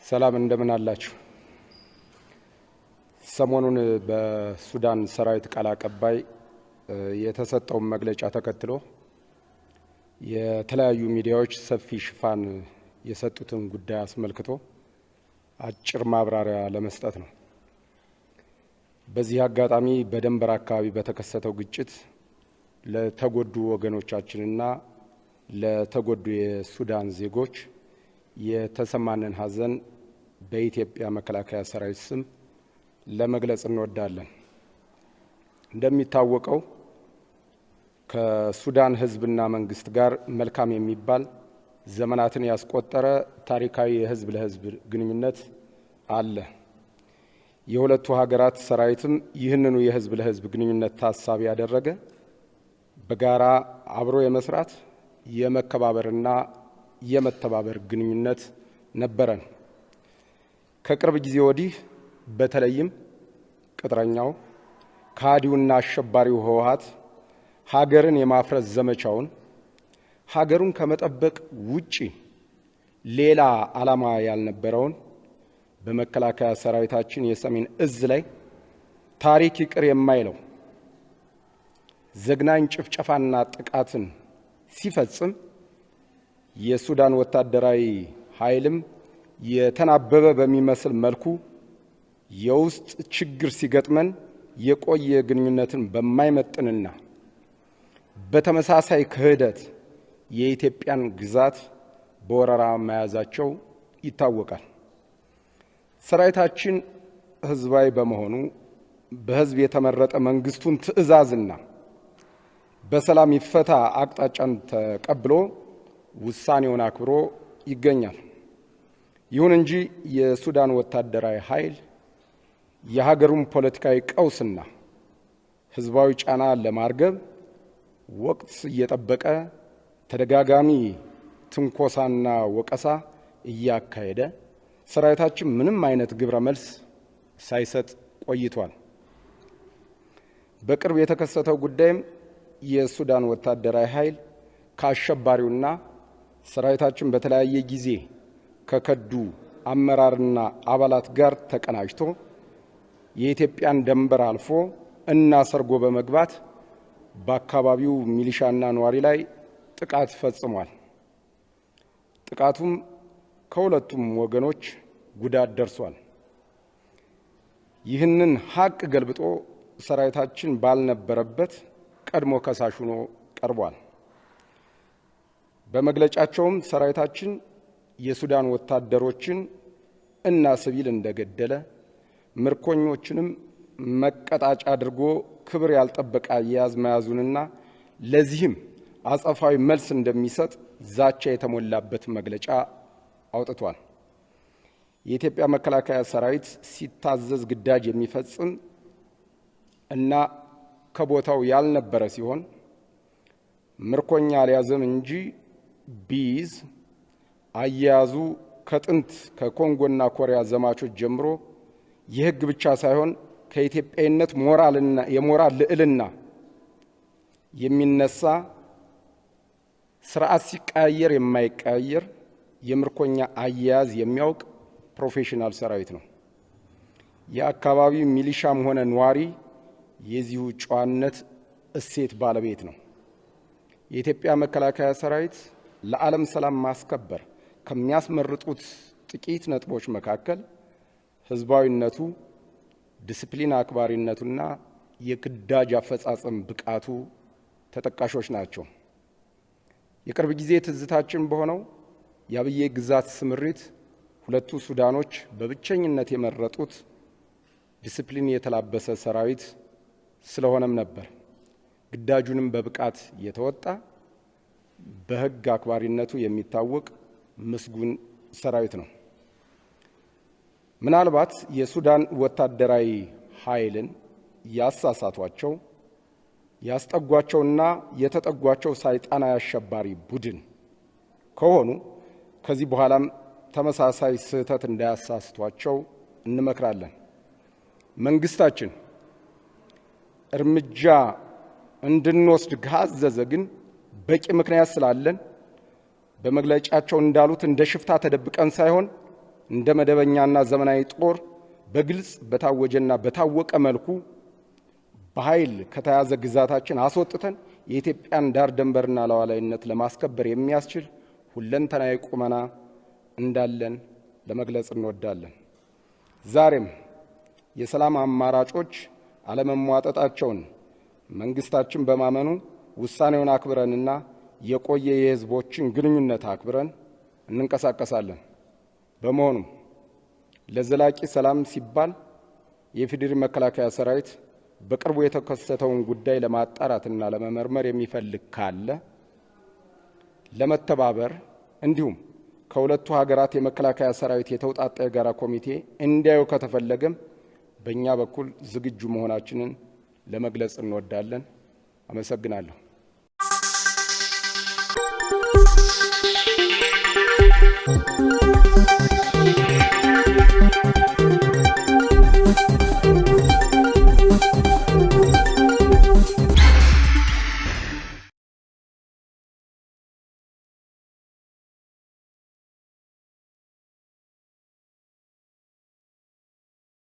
ሰላም እንደምን አላችሁ? ሰሞኑን በሱዳን ሰራዊት ቃል አቀባይ የተሰጠውን መግለጫ ተከትሎ የተለያዩ ሚዲያዎች ሰፊ ሽፋን የሰጡትን ጉዳይ አስመልክቶ አጭር ማብራሪያ ለመስጠት ነው። በዚህ አጋጣሚ በድንበር አካባቢ በተከሰተው ግጭት ለተጎዱ ወገኖቻችንና ለተጎዱ የሱዳን ዜጎች የተሰማንን ሐዘን በኢትዮጵያ መከላከያ ሰራዊት ስም ለመግለጽ እንወዳለን። እንደሚታወቀው ከሱዳን ሕዝብና መንግስት ጋር መልካም የሚባል ዘመናትን ያስቆጠረ ታሪካዊ የሕዝብ ለሕዝብ ግንኙነት አለ። የሁለቱ ሀገራት ሰራዊትም ይህንኑ የሕዝብ ለሕዝብ ግንኙነት ታሳቢ ያደረገ በጋራ አብሮ የመስራት የመከባበርና የመተባበር ግንኙነት ነበረን። ከቅርብ ጊዜ ወዲህ በተለይም ቅጥረኛው ከሃዲውና አሸባሪው ህወሓት ሀገርን የማፍረስ ዘመቻውን ሀገሩን ከመጠበቅ ውጪ ሌላ ዓላማ ያልነበረውን በመከላከያ ሰራዊታችን የሰሜን እዝ ላይ ታሪክ ይቅር የማይለው ዘግናኝ ጭፍጨፋና ጥቃትን ሲፈጽም የሱዳን ወታደራዊ ኃይልም የተናበበ በሚመስል መልኩ የውስጥ ችግር ሲገጥመን የቆየ ግንኙነትን በማይመጥንና በተመሳሳይ ክህደት የኢትዮጵያን ግዛት በወረራ መያዛቸው ይታወቃል። ሰራዊታችን ህዝባዊ በመሆኑ በህዝብ የተመረጠ መንግስቱን ትዕዛዝና በሰላም ይፈታ አቅጣጫን ተቀብሎ ውሳኔውን አክብሮ ይገኛል። ይሁን እንጂ የሱዳን ወታደራዊ ኃይል የሀገሩን ፖለቲካዊ ቀውስና ህዝባዊ ጫና ለማርገብ ወቅት እየጠበቀ ተደጋጋሚ ትንኮሳና ወቀሳ እያካሄደ ሰራዊታችን ምንም አይነት ግብረ መልስ ሳይሰጥ ቆይቷል። በቅርብ የተከሰተው ጉዳይም የሱዳን ወታደራዊ ኃይል ከአሸባሪውና ሰራዊታችን በተለያየ ጊዜ ከከዱ አመራርና አባላት ጋር ተቀናጅቶ የኢትዮጵያን ድንበር አልፎ እና ሰርጎ በመግባት በአካባቢው ሚሊሻና ነዋሪ ላይ ጥቃት ፈጽሟል። ጥቃቱም ከሁለቱም ወገኖች ጉዳት ደርሷል። ይህንን ሀቅ ገልብጦ ሰራዊታችን ባልነበረበት ቀድሞ ከሳሽ ሆኖ ቀርቧል። በመግለጫቸውም ሰራዊታችን የሱዳን ወታደሮችን እና ሲቪል እንደገደለ ምርኮኞችንም መቀጣጫ አድርጎ ክብር ያልጠበቀ አያያዝ መያዙንና ለዚህም አጸፋዊ መልስ እንደሚሰጥ ዛቻ የተሞላበት መግለጫ አውጥቷል። የኢትዮጵያ መከላከያ ሰራዊት ሲታዘዝ ግዳጅ የሚፈጽም እና ከቦታው ያልነበረ ሲሆን ምርኮኛ አልያዘም እንጂ ቢይዝ አያያዙ ከጥንት ከኮንጎና ኮሪያ ዘማቾች ጀምሮ የህግ ብቻ ሳይሆን ከኢትዮጵያዊነት የሞራል ልዕልና የሚነሳ ስርዓት ሲቀያየር የማይቀያየር የምርኮኛ አያያዝ የሚያውቅ ፕሮፌሽናል ሰራዊት ነው። የአካባቢው ሚሊሻም ሆነ ነዋሪ የዚሁ ጨዋነት እሴት ባለቤት ነው። የኢትዮጵያ መከላከያ ሰራዊት ለዓለም ሰላም ማስከበር ከሚያስመርጡት ጥቂት ነጥቦች መካከል ህዝባዊነቱ፣ ዲስፕሊን አክባሪነቱና የግዳጅ አፈጻጸም ብቃቱ ተጠቃሾች ናቸው። የቅርብ ጊዜ ትዝታችን በሆነው የአብዬ ግዛት ስምሪት ሁለቱ ሱዳኖች በብቸኝነት የመረጡት ዲስፕሊን የተላበሰ ሰራዊት ስለሆነም ነበር። ግዳጁንም በብቃት የተወጣ በህግ አክባሪነቱ የሚታወቅ ምስጉን ሰራዊት ነው። ምናልባት የሱዳን ወታደራዊ ኃይልን ያሳሳቷቸው ያስጠጓቸውና የተጠጓቸው ሰይጣናዊ አሸባሪ ቡድን ከሆኑ ከዚህ በኋላም ተመሳሳይ ስህተት እንዳያሳስቷቸው እንመክራለን። መንግስታችን እርምጃ እንድንወስድ ካዘዘ ግን በቂ ምክንያት ስላለን በመግለጫቸው እንዳሉት እንደ ሽፍታ ተደብቀን ሳይሆን እንደ መደበኛና ዘመናዊ ጦር በግልጽ በታወጀና በታወቀ መልኩ በኃይል ከተያዘ ግዛታችን አስወጥተን የኢትዮጵያን ዳር ድንበርና ሉዓላዊነት ለማስከበር የሚያስችል ሁለንተናዊ ቁመና እንዳለን ለመግለጽ እንወዳለን። ዛሬም የሰላም አማራጮች አለመሟጠጣቸውን መንግስታችን በማመኑ ውሳኔውን አክብረንና የቆየ የህዝቦችን ግንኙነት አክብረን እንንቀሳቀሳለን። በመሆኑም ለዘላቂ ሰላም ሲባል የኢፌዴሪ መከላከያ ሰራዊት በቅርቡ የተከሰተውን ጉዳይ ለማጣራትና ለመመርመር የሚፈልግ ካለ ለመተባበር እንዲሁም ከሁለቱ ሀገራት የመከላከያ ሰራዊት የተውጣጣ የጋራ ኮሚቴ እንዲያዩ ከተፈለገም በእኛ በኩል ዝግጁ መሆናችንን ለመግለጽ እንወዳለን። አመሰግናለሁ።